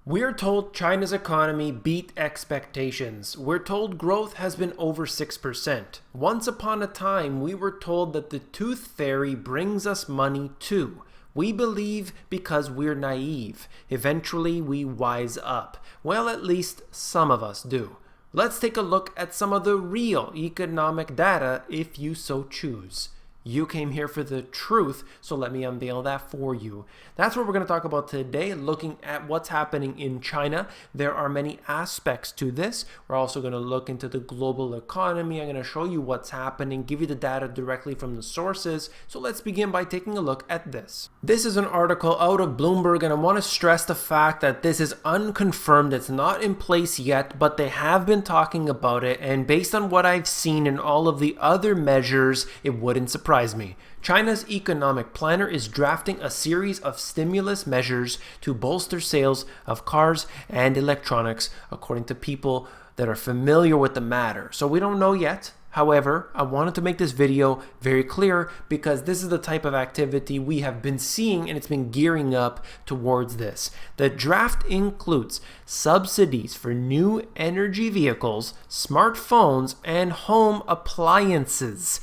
We're told China's economy beat expectations. We're told growth has been over 6%. Once upon a time, we were told that the tooth fairy brings us money too. We believe because we're naive. Eventually, we wise up. Well, at least some of us do. Let's take a look at some of the real economic data if you so choose. You came here for the truth, so let me unveil that for you. That's what we're going to talk about today, looking at what's happening in China. There are many aspects to this. We're also going to look into the global economy. I'm going to show you what's happening, give you the data directly from the sources. So let's begin by taking a look at this. This is an article out of Bloomberg, and I want to stress the fact that this is unconfirmed. It's not in place yet, but they have been talking about it, and based on what I've seen in all of the other measures, it wouldn't surprise me. China's economic planner is drafting a series of stimulus measures to bolster sales of cars and electronics, according to people that are familiar with the matter. So we don't know yet. However, I wanted to make this video very clear because this is the type of activity we have been seeing, and it's been gearing up towards this. The draft includes subsidies for new energy vehicles, smartphones, and home appliances.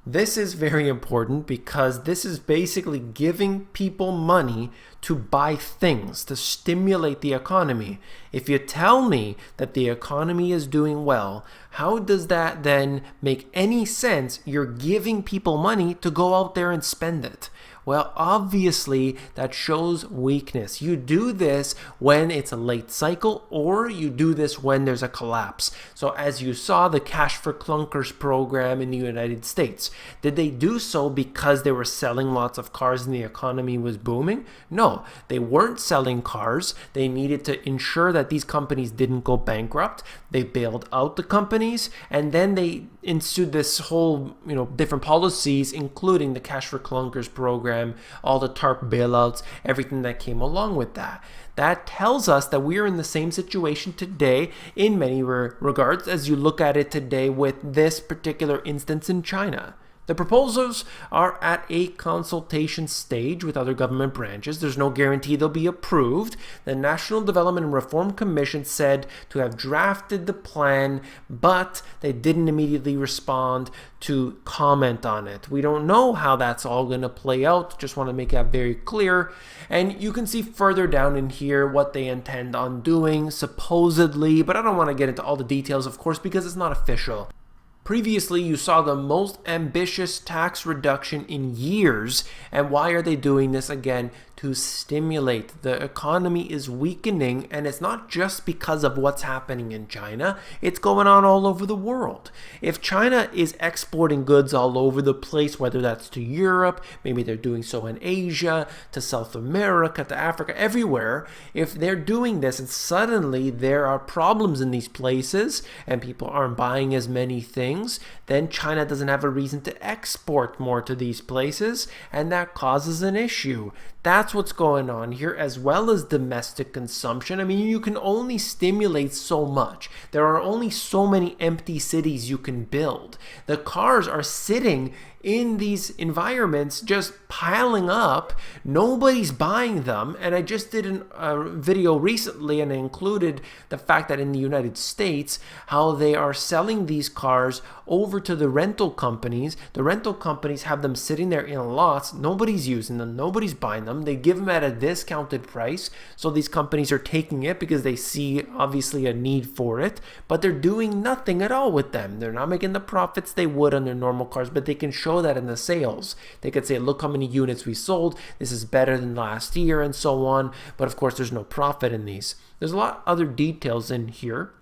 This is very important because this is basically giving people money to buy things, to stimulate the economy. If you tell me that the economy is doing well, how does that then make any sense? You're giving people money to go out there and spend it. Well, obviously, that shows weakness. You do this when it's a late cycle, or you do this when there's a collapse. So as you saw, the Cash for Clunkers program in the United States, did they do so because they were selling lots of cars and the economy was booming? No, they weren't selling cars. They needed to ensure that these companies didn't go bankrupt. They bailed out the companies, and then they ensued this whole, different policies, including the Cash for Clunkers program, all the TARP bailouts, everything that came along with that. That tells us that we are in the same situation today in many regards as you look at it today with this particular instance in China. The proposals are at a consultation stage with other government branches. There's no guarantee they'll be approved. The National Development and Reform Commission said to have drafted the plan, but they didn't immediately respond to comment on it. We don't know how that's all going to play out. Just want to make that very clear. And you can see further down in here what they intend on doing, supposedly, but I don't want to get into all the details, of course, because it's not official. Previously, you saw the most ambitious tax reduction in years. And why are they doing this again? To stimulate. The economy is weakening, and it's not just because of what's happening in China. It's going on all over the world. If China is exporting goods all over the place, whether that's to Europe, maybe they're doing so in Asia, to South America, to Africa, everywhere, if they're doing this and suddenly there are problems in these places and people aren't buying as many things, then China doesn't have a reason to export more to these places, and that causes an issue. That's what's going on here, as well as domestic consumption. I mean, you can only stimulate so much. There are only so many empty cities you can build. The cars are sitting in these environments just piling up. Nobody's buying them. And I just did a video recently, and I included the fact that in the United States, how they are selling these cars over to the rental companies. The rental companies have them sitting there in lots. Nobody's using them. Nobody's buying them. They give them at a discounted price. So these companies are taking it because they see obviously a need for it, but they're doing nothing at all with them. They're not making the profits they would on their normal cars, but they can show that in the sales. They could say, look how many units we sold. This is better than last year and so on. But of course, there's no profit in these. There's a lot of other details in here.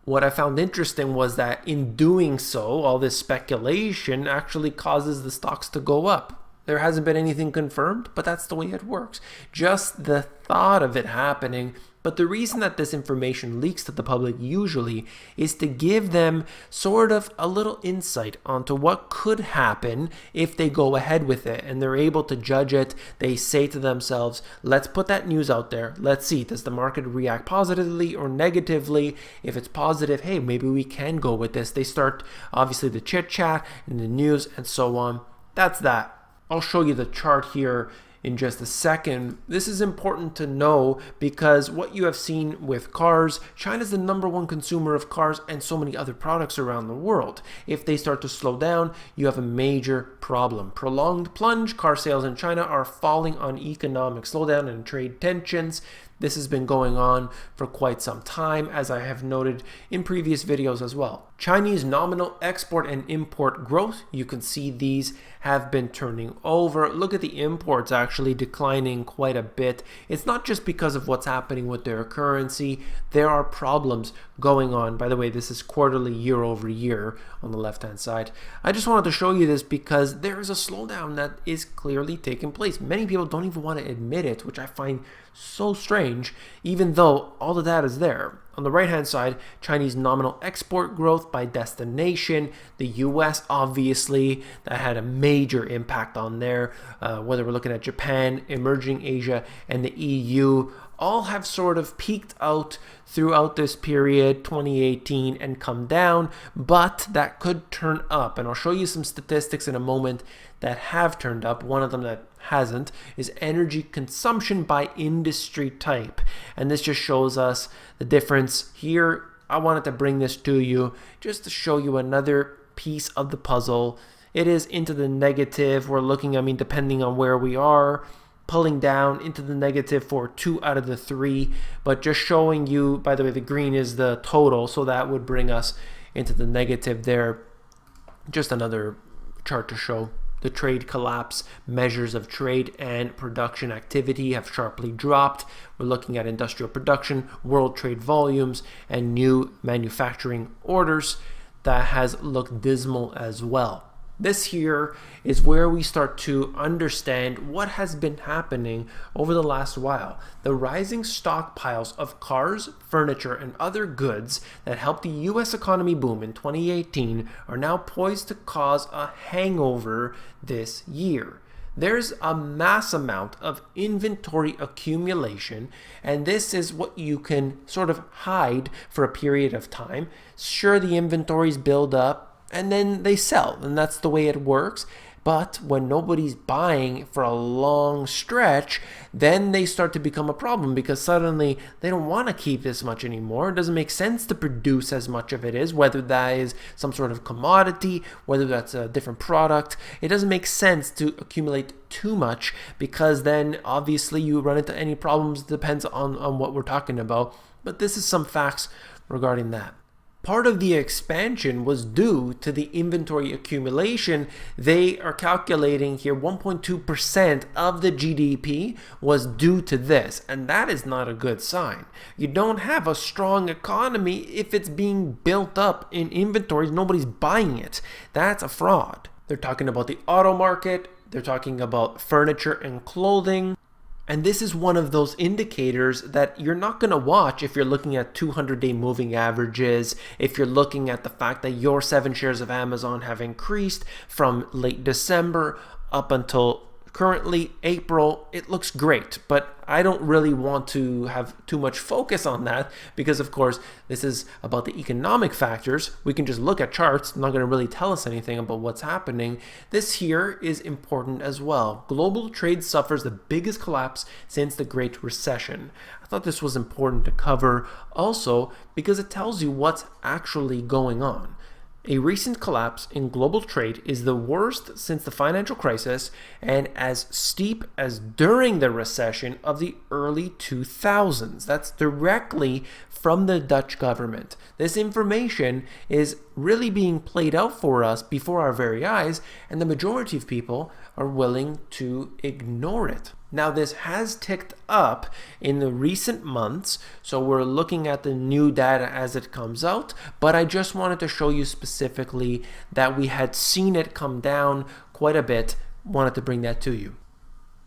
What I found interesting was that in doing so, all this speculation actually causes the stocks to go up. There hasn't been anything confirmed, but that's the way it works. Just the thought of it happening. But the reason that this information leaks to the public usually is to give them sort of a little insight onto what could happen if they go ahead with it, and they're able to judge it. They say to themselves, let's put that news out there. Let's see, does the market react positively or negatively? If it's positive, hey, maybe we can go with this. They start, obviously, the chit chat and the news and so on. That's that. I'll show you the chart here in just a second. This is important to know because what you have seen with cars, China's the #1 consumer of cars and so many other products around the world. If they start to slow down, you have a major problem. Prolonged plunge, car sales in China are falling on economic slowdown and trade tensions. This has been going on for quite some time, as I have noted in previous videos as well. Chinese nominal export and import growth, you can see these have been turning over. Look at the imports actually declining quite a bit. It's not just because of what's happening with their currency. There are problems going on. By the way, this is quarterly year over year on the left hand side. I just wanted to show you this because there is a slowdown that is clearly taking place. Many people don't even want to admit it, which I find so strange, even though all the data is there. On the right hand side, Chinese nominal export growth by destination. The US, obviously, that had a major impact on there. Whether we're looking at Japan, emerging Asia, and the EU, all have sort of peaked out throughout this period, 2018, and come down, but that could turn up. And I'll show you some statistics in a moment that have turned up. One of them that hasn't is energy consumption by industry type. And this just shows us the difference here. I wanted to bring this to you just to show you another piece of the puzzle. It is into the negative. We're looking, I mean, depending on where we are, pulling down into the negative for 2 out of the 3, but just showing you, by the way, the green is the total, so that would bring us into the negative there. Just another chart to show. The trade collapse, measures of trade and production activity have sharply dropped. We're looking at industrial production, world trade volumes, and new manufacturing orders. That has looked dismal as well. This here is where we start to understand what has been happening over the last while. The rising stockpiles of cars, furniture, and other goods that helped the US economy boom in 2018 are now poised to cause a hangover this year. There's a mass amount of inventory accumulation, and this is what you can sort of hide for a period of time. Sure, the inventories build up, and then they sell, and that's the way it works. But when nobody's buying for a long stretch, then they start to become a problem because suddenly they don't want to keep this much anymore. It doesn't make sense to produce as much of it is, whether that is some sort of commodity, whether that's a different product. It doesn't make sense to accumulate too much because then obviously you run into any problems. Depends on what we're talking about. But this is some facts regarding that. Part of the expansion was due to the inventory accumulation. They are calculating here 1.2% of the GDP was due to this, and that is not a good sign. You don't have a strong economy if it's being built up in inventories. Nobody's buying it. That's a fraud. They're talking about the auto market. They're talking about furniture and clothing. And this is one of those indicators that you're not going to watch if you're looking at 200-day moving averages, if you're looking at the fact that your 7 shares of Amazon have increased from late December up until currently April. It looks great, but I don't really want to have too much focus on that because, of course, this is about the economic factors. We can just look at charts, not going to really tell us anything about what's happening. This here is important as well. Global trade suffers the biggest collapse since the Great Recession. I thought this was important to cover also because it tells you what's actually going on. A recent collapse in global trade is the worst since the financial crisis and as steep as during the recession of the early 2000s. That's directly from the Dutch government. This information is really being played out for us before our very eyes, and the majority of people are willing to ignore it. Now, this has ticked up in the recent months, so we're looking at the new data as it comes out, but I just wanted to show you specifically that we had seen it come down quite a bit. Wanted to bring that to you.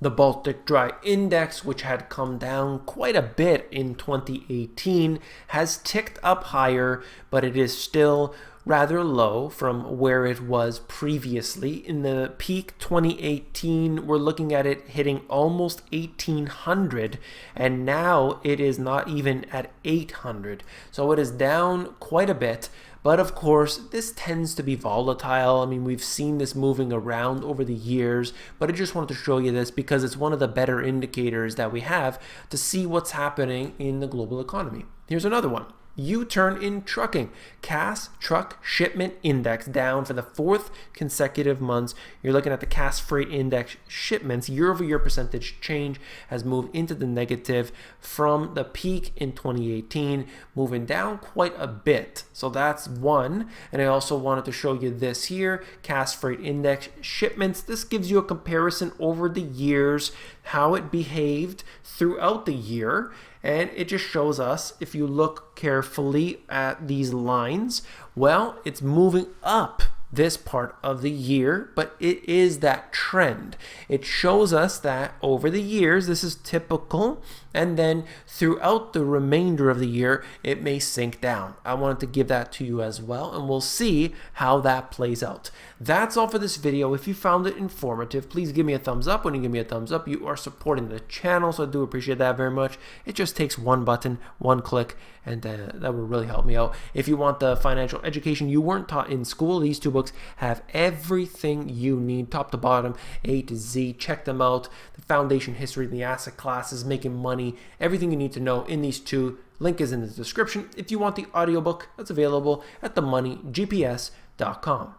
The Baltic Dry Index, which had come down quite a bit in 2018, has ticked up higher, but it is still rather low from where it was previously. In the peak 2018, we're looking at it hitting almost 1800, and now it is not even at 800. So it is down quite a bit. But of course, this tends to be volatile. I mean, we've seen this moving around over the years, but I just wanted to show you this because it's one of the better indicators that we have to see what's happening in the global economy. Here's another one. U-turn in trucking. Cass Truck Shipment Index down for the 4th consecutive months. You're looking at the Cass Freight Index shipments. Year-over-year percentage change has moved into the negative from the peak in 2018, moving down quite a bit. So that's one. And I also wanted to show you this here, Cass Freight Index shipments. This gives you a comparison over the years, how it behaved throughout the year. And it just shows us, if you look carefully at these lines, well, it's moving up this part of the year, but it is that trend. It shows us that over the years, this is typical, and then throughout the remainder of the year, it may sink down. I wanted to give that to you as well, and we'll see how that plays out. That's all for this video. If you found it informative, please give me a thumbs up. When you give me a thumbs up, you are supporting the channel, so I do appreciate that very much. It just takes one button, one click, and that would really help me out. If you want the financial education you weren't taught in school, these two books have everything you need, top to bottom, A to Z. Check them out. The foundation history, the asset classes, making money, everything you need to know in these two. Link is in the description. If you want the audiobook, that's available at themoneygps.com.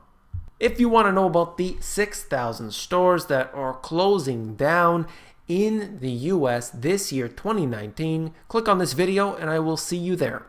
If you want to know about the 6,000 stores that are closing down in the US this year, 2019, click on this video and I will see you there.